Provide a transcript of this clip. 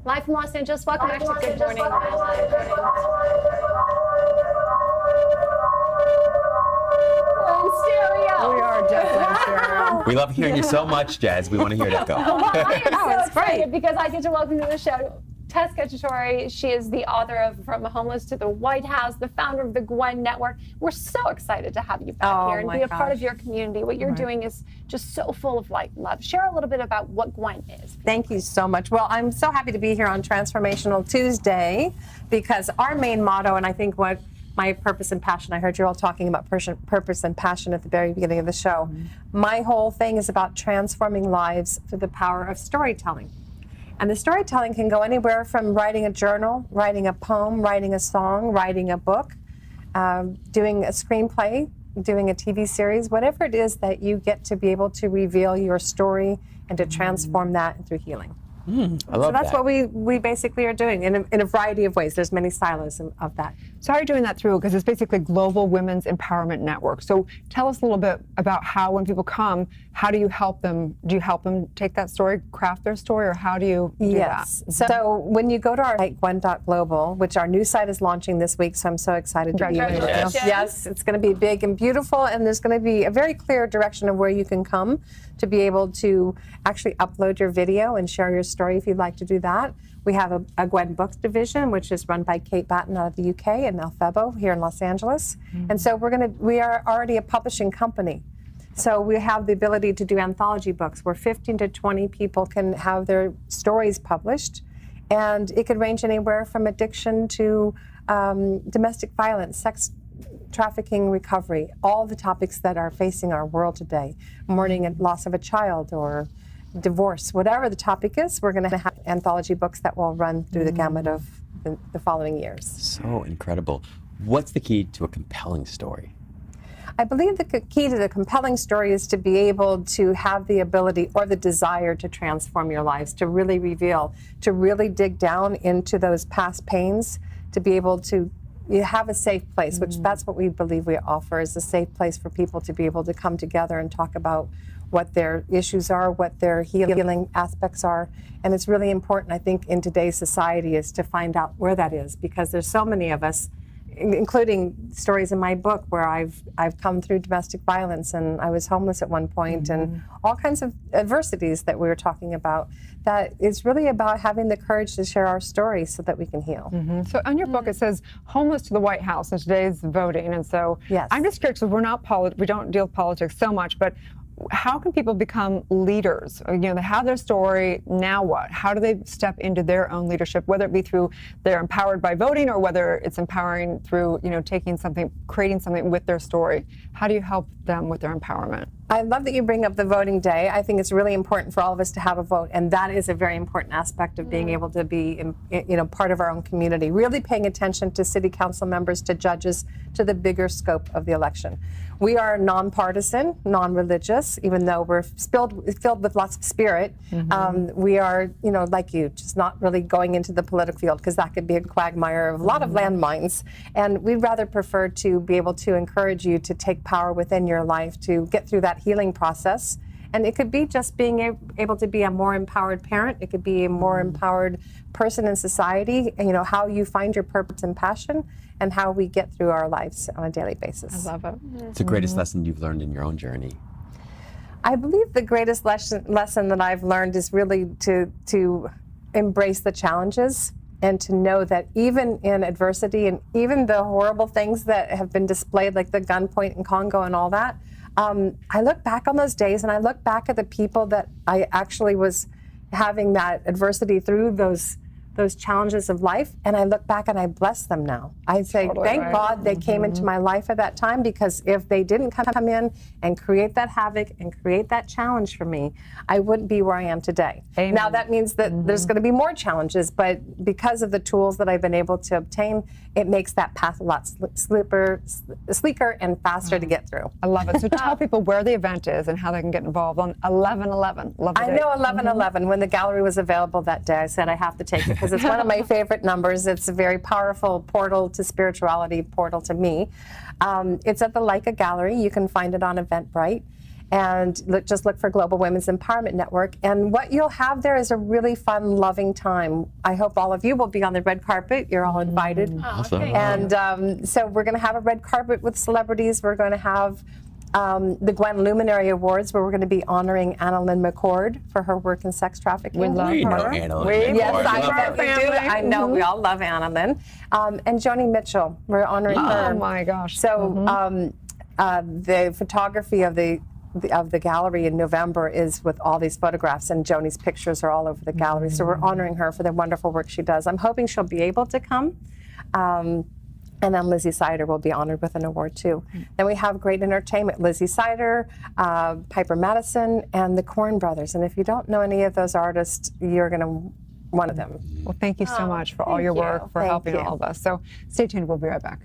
Live from Los Angeles, welcome back to Good Morning. We are definitely in stereo. We love hearing you so much, Jazz. We want to hear it echo. Well, I am so it's great. excited because I get to welcome to the show Tess Cacciatore. She is the author of From Homeless to the White House, the founder of the Gwen Network. We're so excited to have you back here and be a part of your community. What you're doing is just so full of light and love. Share a little bit about what Gwen is. Thank you so much. Well, I'm so happy to be here on Transformational Tuesday because our main motto, and I think what my purpose and passion, I heard you all talking about purpose and passion at the very beginning of the show. My whole thing is about transforming lives through the power of storytelling. And the storytelling can go anywhere from writing a journal, writing a poem, writing a song, writing a book, doing a screenplay, doing a TV series, whatever it is that you get to be able to reveal your story and to transform that through healing. I love So that's that. what we basically are doing in a variety of ways. There's many silos of that. So how are you doing that through? Because it's basically Global Women's Empowerment Network. So tell us a little bit about how, when people come, how do you help them? Do you help them take that story, craft their story, or how do you do that? So when you go to our site, Gwen.global, which our new site is launching this week, so I'm so excited to be here. Congratulations. Yes, it's going to be big and beautiful, and there's going to be a very clear direction of where you can come to be able to actually upload your video and share your story if you'd like to do that. We have a Gwen Books division, which is run by Kate Batten out of the UK and Mel Febo here in Los Angeles. And so we are already a publishing company. So we have the ability to do anthology books where 15 to 20 people can have their stories published. And it could range anywhere from addiction to domestic violence, sex trafficking recovery, all the topics that are facing our world today, mourning and loss of a child or divorce, whatever the topic is, we're going to have anthology books that will run through the gamut of the following years. So incredible. What's the key to a compelling story? I believe the key to the compelling story is to be able to have the ability or the desire to transform your lives, to really reveal, to really dig down into those past pains, to be able to have a safe place, which that's what we believe we offer, is a safe place for people to be able to come together and talk about what their issues are, what their healing aspects are. And it's really important, I think, in today's society is to find out where that is, because there's so many of us, including stories in my book where I've come through domestic violence and I was homeless at one point and all kinds of adversities that we were talking about. That it's really about having the courage to share our story so that we can heal. So on your book it says homeless to the White House, and today's voting, and so Yes. I'm just curious, because we don't deal with politics so much, but how can people become leaders? You know, they have their story, now what? How do they step into their own leadership, whether it be through they're empowered by voting or whether it's empowering through, you know, taking something, creating something with their story? How do you help them with their empowerment? I love that you bring up the voting day. I think it's really important for all of us to have a vote, and that is a very important aspect of being able to be, part of our own community. Really paying attention to city council members, to judges, to the bigger scope of the election. We are nonpartisan, non-religious, even though we're filled with lots of spirit. We are, like you, just not really going into the political field because that could be a quagmire of a lot of landmines. And we'd rather prefer to be able to encourage you to take power within your life to get through that healing process. And it could be just being able to be a more empowered parent. It could be a more empowered person in society. And, how you find your purpose and passion and how we get through our lives on a daily basis. I love it. It's the greatest lesson you've learned in your own journey. I believe the greatest lesson that I've learned is really to embrace the challenges and to know that even in adversity and even the horrible things that have been displayed, like the gunpoint in Congo and all that, I look back on those days and I look back at the people that I actually was having that adversity through those challenges of life, and I look back and I bless them now. I say, thank God they came into my life at that time, because if they didn't come in and create that havoc and create that challenge for me, I wouldn't be where I am today. Amen. Now that means that there's going to be more challenges, but because of the tools that I've been able to obtain, it makes that path a lot sleeker and faster to get through. I love it. So tell people where the event is and how they can get involved on 11/11. Love the I date. know 11/11. When the gallery was available that day, I said I have to take it because it's one of my favorite numbers. It's a very powerful portal to spirituality, portal to me. It's at the Leica Gallery. You can find it on Eventbrite. and just look for Global Women's Empowerment Network. And what you'll have there is a really fun, loving time. I hope all of you will be on the red carpet. You're all invited. Awesome. And so we're going to have a red carpet with celebrities. We're going to have the Gwen Luminary Awards, where we're going to be honoring Annalyn McCord for her work in sex trafficking. We love We know her. Annalyn Yes, McCord. I Love know her. we do. I know we all love Annalyn. And Joni Mitchell, we're honoring her. Oh my gosh. So the photography of the gallery in November is with all these photographs, and Joni's pictures are all over the gallery. So we're honoring her for the wonderful work she does. I'm hoping she'll be able to come. And then Lizzie Sider will be honored with an award too. Then we have great entertainment: Lizzie Sider, Piper Madison, and the Corn Brothers. And if you don't know any of those artists, you're going to one of them. Well, thank you so much for all thank your you. work, for Thank helping you. all of us. So stay tuned. We'll be right back.